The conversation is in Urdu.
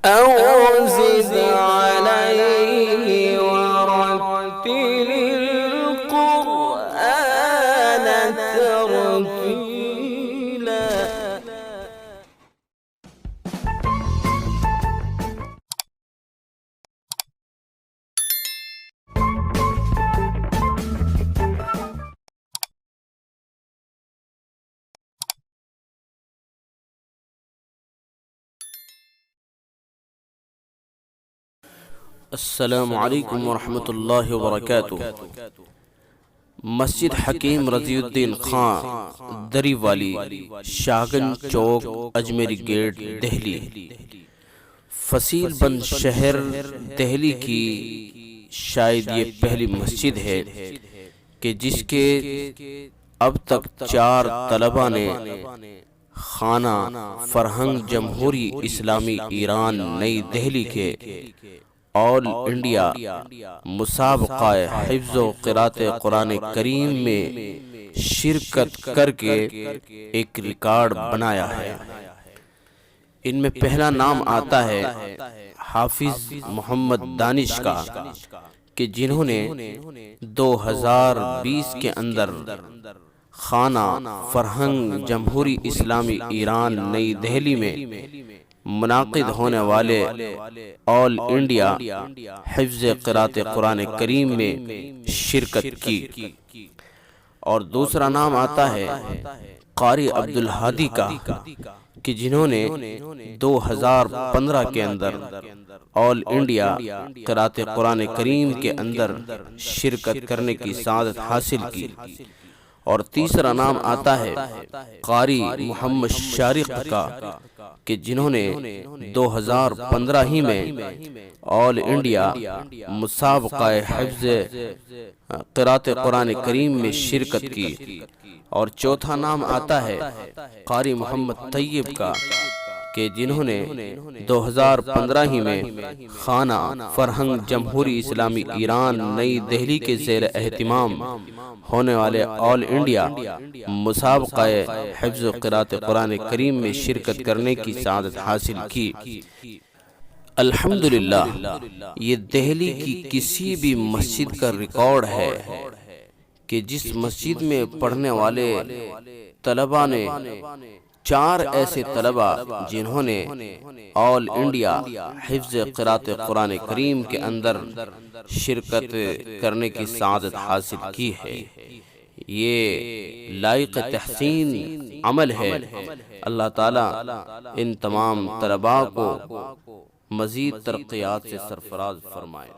أو زد عليه ورتل القرآن ترتيلا. السلام علیکم ورحمۃ اللہ وبرکاتہ۔ مسجد حکیم رضی الدین خان دری والی، شاہگنج چوک، اجمیری گیٹ، دہلی۔ فصیل بند شہر دہلی کی شاید یہ پہلی مسجد ہے کہ جس کے اب تک 4 طلباء نے خانہ فرہنگ جمہوری اسلامی ایران نئی دہلی کے آل انڈیا مسابقہ حفظ و قراءت قرآن کریم میں شرکت کر کے ایک ریکارڈ بنایا ہے۔ ان میں پہلا نام آتا ہے حافظ محمد دانش کا، کہ جنہوں نے 2020 کے اندر خانہ فرہنگ جمہوری اسلامی ایران نئی دہلی میں منعقد ہونے والے آل انڈیا حفظ قراءت قرآن کریم میں شرکت کی۔ اور دوسرا نام آتا ہے قاری عبدالہادی کا، کہ جنہوں نے 2015 کے اندر آل انڈیا قراءت قرآن کریم کے اندر شرکت کرنے کی سعادت حاصل کی۔ اور تیسرا نام آتا ہے قاری محمد شارق کا، کہ جنہوں نے 2015 ہی میں آل انڈیا مسابقہ حفظ قراءت قرآن کریم میں شرکت کی۔ اور چوتھا نام آتا ہے قاری محمد طیب کا، کہ جنہوں نے 2015 ہی میں خانہ فرہنگ جمہوری اسلامی ایران نئی دہلی کے زیر اہتمام ہونے والے آل انڈیا مسابقہ حفظ قراءت قرآن کریم میں شرکت کرنے کی سعادت حاصل کی۔ الحمدللہ یہ دہلی کی کسی بھی مسجد کا ریکارڈ ہے کہ جس مسجد میں پڑھنے والے طلباء نے 4 ایسے طلباء جنہوں نے آل انڈیا حفظ قراءت قرآن کریم کے اندر شرکت کرنے کی سعادت حاصل کی ہے۔ یہ لائق تحسین عمل ہے۔ اللہ تعالیٰ ان تمام طلباء کو مزید ترقیات سے سرفراز فرمائے۔